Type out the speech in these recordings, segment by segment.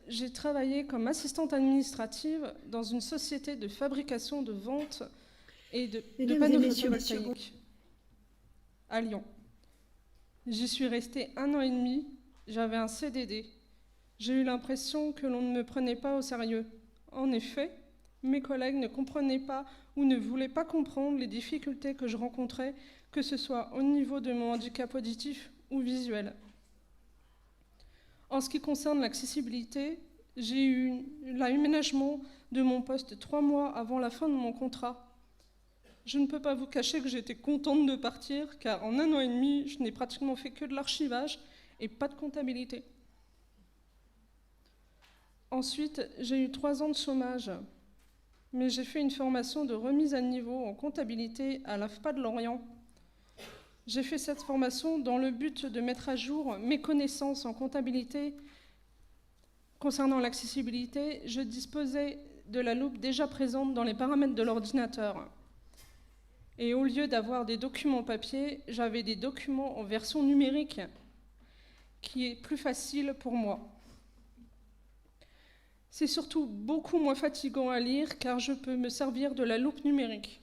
j'ai travaillé comme assistante administrative dans une société de fabrication, de vente et de Mesdames panneaux et messieurs, photovoltaïques à Lyon. J'y suis restée 1 an et demi, j'avais un CDD. J'ai eu l'impression que l'on ne me prenait pas au sérieux. En effet, mes collègues ne comprenaient pas ou ne voulaient pas comprendre les difficultés que je rencontrais, que ce soit au niveau de mon handicap auditif ou visuel. En ce qui concerne l'accessibilité, j'ai eu l'aménagement de mon poste 3 mois avant la fin de mon contrat. Je ne peux pas vous cacher que j'étais contente de partir, car en 1 an et demi, je n'ai pratiquement fait que de l'archivage et pas de comptabilité. Ensuite, j'ai eu 3 ans de chômage, mais j'ai fait une formation de remise à niveau en comptabilité à l'AFPA de Lorient. J'ai fait cette formation dans le but de mettre à jour mes connaissances en comptabilité. Concernant l'accessibilité, je disposais de la loupe déjà présente dans les paramètres de l'ordinateur. Et au lieu d'avoir des documents papier, j'avais des documents en version numérique, qui est plus facile pour moi. C'est surtout beaucoup moins fatigant à lire car je peux me servir de la loupe numérique.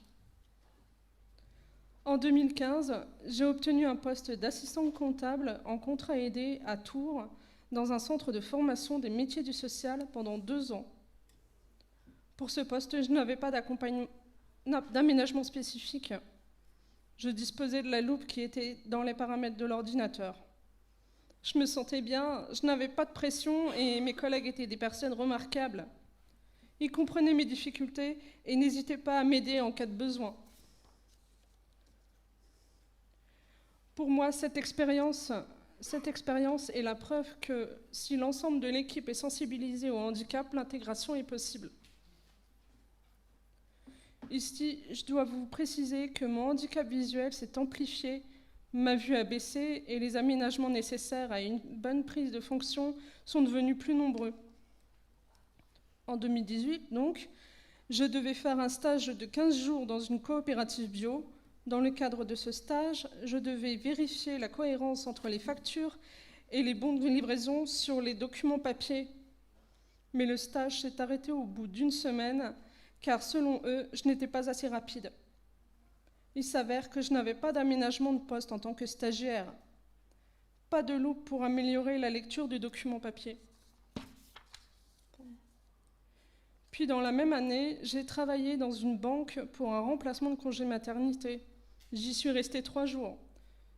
En 2015, j'ai obtenu un poste d'assistante comptable en contrat aidé à Tours, dans un centre de formation des métiers du social pendant 2 ans. Pour ce poste, je n'avais pas d'aménagement spécifique. Je disposais de la loupe qui était dans les paramètres de l'ordinateur. Je me sentais bien, je n'avais pas de pression et mes collègues étaient des personnes remarquables. Ils comprenaient mes difficultés et n'hésitaient pas à m'aider en cas de besoin. Pour moi, cette expérience est la preuve que si l'ensemble de l'équipe est sensibilisé au handicap, l'intégration est possible. Ici, je dois vous préciser que mon handicap visuel s'est amplifié, ma vue a baissé et les aménagements nécessaires à une bonne prise de fonction sont devenus plus nombreux. En 2018, donc, je devais faire un stage de 15 jours dans une coopérative bio. Dans le cadre de ce stage, je devais vérifier la cohérence entre les factures et les bons de livraison sur les documents papier. Mais le stage s'est arrêté au bout d'1 semaine, car selon eux, je n'étais pas assez rapide. Il s'avère que je n'avais pas d'aménagement de poste en tant que stagiaire. Pas de loupe pour améliorer la lecture du document papier. Puis dans la même année, j'ai travaillé dans une banque pour un remplacement de congé maternité. J'y suis restée 3 jours.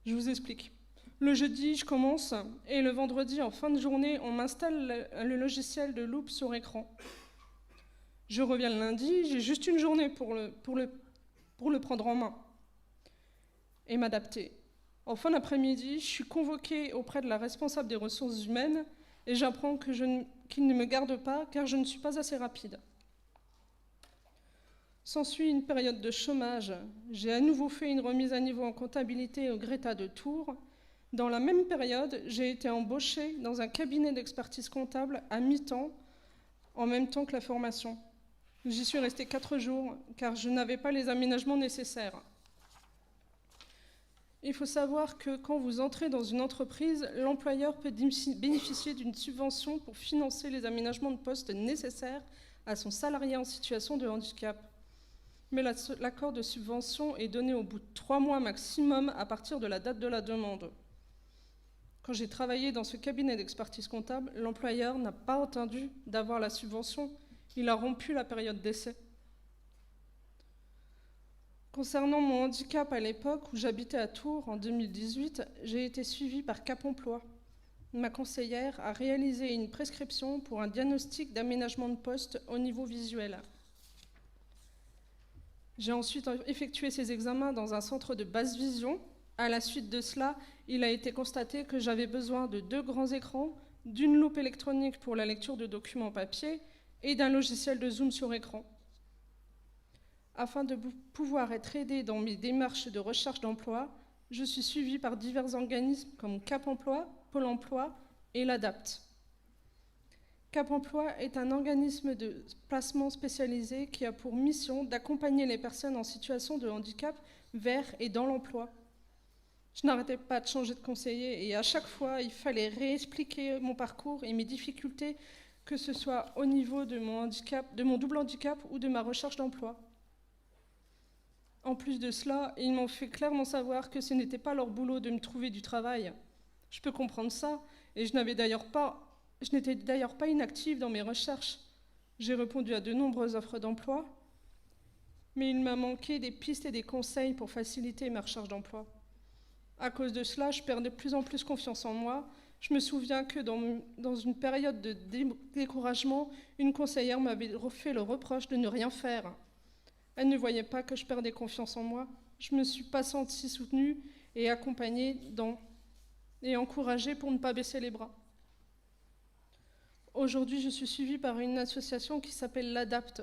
Je vous explique. Le jeudi, je commence et le vendredi, en fin de journée, on m'installe le logiciel de loupe sur écran. Je reviens le lundi, j'ai juste une journée pour le prendre en main et m'adapter. En fin d'après-midi, je suis convoquée auprès de la responsable des ressources humaines et j'apprends qu'il ne me garde pas car je ne suis pas assez rapide. S'ensuit une période de chômage. J'ai à nouveau fait une remise à niveau en comptabilité au Greta de Tours. Dans la même période, j'ai été embauchée dans un cabinet d'expertise comptable à mi-temps, en même temps que la formation. J'y suis restée 4 jours, car je n'avais pas les aménagements nécessaires. Il faut savoir que quand vous entrez dans une entreprise, l'employeur peut bénéficier d'une subvention pour financer les aménagements de poste nécessaires à son salarié en situation de handicap. Mais l'accord de subvention est donné au bout de 3 mois maximum à partir de la date de la demande. Quand j'ai travaillé dans ce cabinet d'expertise comptable, l'employeur n'a pas attendu d'avoir la subvention, il a rompu la période d'essai. Concernant mon handicap à l'époque où j'habitais à Tours en 2018, j'ai été suivie par Cap Emploi. Ma conseillère a réalisé une prescription pour un diagnostic d'aménagement de poste au niveau visuel. J'ai ensuite effectué ces examens dans un centre de basse vision. À la suite de cela, il a été constaté que j'avais besoin de 2 grands écrans, d'une loupe électronique pour la lecture de documents papier et d'un logiciel de zoom sur écran. Afin de pouvoir être aidée dans mes démarches de recherche d'emploi, je suis suivie par divers organismes comme Cap Emploi, Pôle Emploi et l'ADAPT. Cap Emploi est un organisme de placement spécialisé qui a pour mission d'accompagner les personnes en situation de handicap vers et dans l'emploi. Je n'arrêtais pas de changer de conseiller et à chaque fois, il fallait réexpliquer mon parcours et mes difficultés que ce soit au niveau de mon handicap, de mon double handicap ou de ma recherche d'emploi. En plus de cela, ils m'ont fait clairement savoir que ce n'était pas leur boulot de me trouver du travail. Je peux comprendre ça, et je n'étais d'ailleurs pas inactive dans mes recherches. J'ai répondu à de nombreuses offres d'emploi, mais il m'a manqué des pistes et des conseils pour faciliter ma recherche d'emploi. À cause de cela, je perds de plus en plus confiance en moi. Je me souviens que dans une période de découragement, une conseillère m'avait fait le reproche de ne rien faire. Elle ne voyait pas que je perdais confiance en moi. Je ne me suis pas sentie soutenue et accompagnée et encouragée pour ne pas baisser les bras. Aujourd'hui, je suis suivie par une association qui s'appelle l'ADAPT.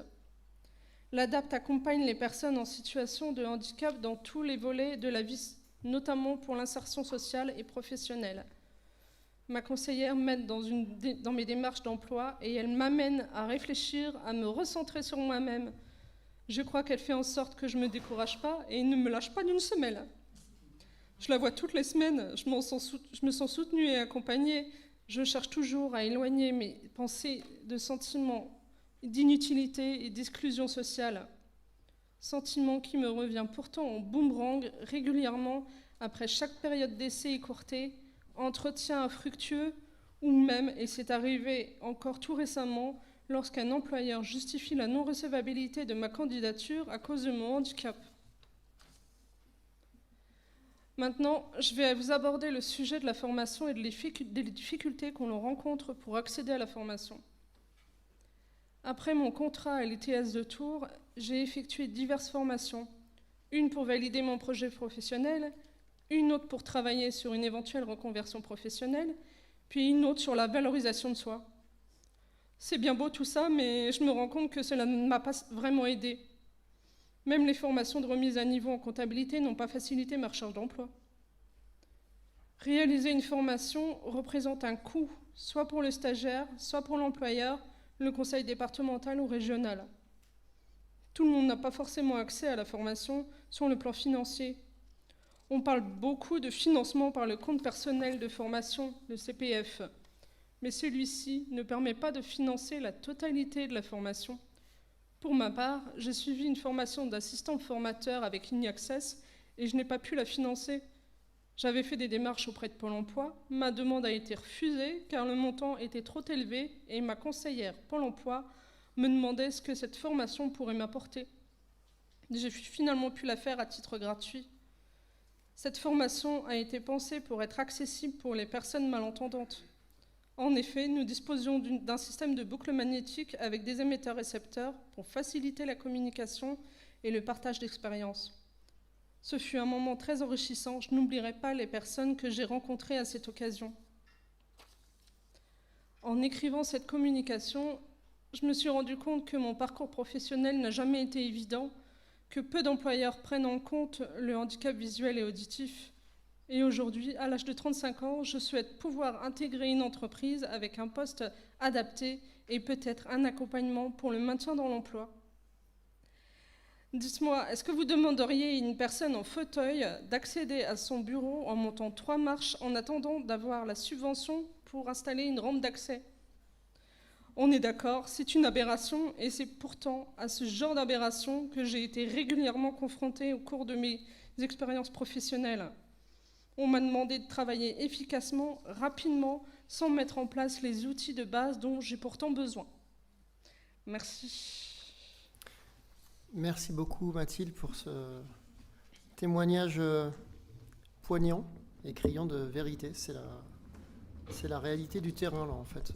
L'ADAPT accompagne les personnes en situation de handicap dans tous les volets de la vie, notamment pour l'insertion sociale et professionnelle. Ma conseillère m'aide dans mes démarches d'emploi et elle m'amène à réfléchir, à me recentrer sur moi-même. Je crois qu'elle fait en sorte que je ne me décourage pas et ne me lâche pas d'une semelle. Je la vois toutes les semaines, je me sens soutenue et accompagnée. Je cherche toujours à éloigner mes pensées de sentiments d'inutilité et d'exclusion sociale. Sentiment qui me revient pourtant en boomerang régulièrement après chaque période d'essai écourtée, entretien infructueux ou même, et c'est arrivé encore tout récemment, lorsqu'un employeur justifie la non-recevabilité de ma candidature à cause de mon handicap. Maintenant, je vais vous aborder le sujet de la formation et des difficultés qu'on rencontre pour accéder à la formation. Après mon contrat à l'ETS de Tours, j'ai effectué diverses formations, une pour valider mon projet professionnel, une autre pour travailler sur une éventuelle reconversion professionnelle, puis une autre sur la valorisation de soi. C'est bien beau tout ça, mais je me rends compte que cela ne m'a pas vraiment aidée. Même les formations de remise à niveau en comptabilité n'ont pas facilité ma recherche d'emploi. Réaliser une formation représente un coût, soit pour le stagiaire, soit pour l'employeur, le conseil départemental ou régional. Tout le monde n'a pas forcément accès à la formation sur le plan financier. On parle beaucoup de financement par le compte personnel de formation, le CPF, mais celui-ci ne permet pas de financer la totalité de la formation. Pour ma part, j'ai suivi une formation d'assistant formateur avec INI-Access et je n'ai pas pu la financer. J'avais fait des démarches auprès de Pôle emploi, ma demande a été refusée car le montant était trop élevé et ma conseillère Pôle emploi me demandait ce que cette formation pourrait m'apporter. J'ai finalement pu la faire à titre gratuit. Cette formation a été pensée pour être accessible pour les personnes malentendantes. En effet, nous disposions d'un système de boucle magnétique avec des émetteurs-récepteurs pour faciliter la communication et le partage d'expériences. Ce fut un moment très enrichissant. Je n'oublierai pas les personnes que j'ai rencontrées à cette occasion. En écrivant cette communication, je me suis rendu compte que mon parcours professionnel n'a jamais été évident, que peu d'employeurs prennent en compte le handicap visuel et auditif. Et aujourd'hui, à l'âge de 35 ans, je souhaite pouvoir intégrer une entreprise avec un poste adapté et peut-être un accompagnement pour le maintien dans l'emploi. Dites-moi, est-ce que vous demanderiez à une personne en fauteuil d'accéder à son bureau en montant 3 marches en attendant d'avoir la subvention pour installer une rampe d'accès ? On est d'accord, c'est une aberration et c'est pourtant à ce genre d'aberration que j'ai été régulièrement confrontée au cours de mes expériences professionnelles. On m'a demandé de travailler efficacement, rapidement, sans mettre en place les outils de base dont j'ai pourtant besoin. Merci. Merci beaucoup Mathilde pour ce témoignage poignant et criant de vérité. C'est la réalité du terrain là en fait.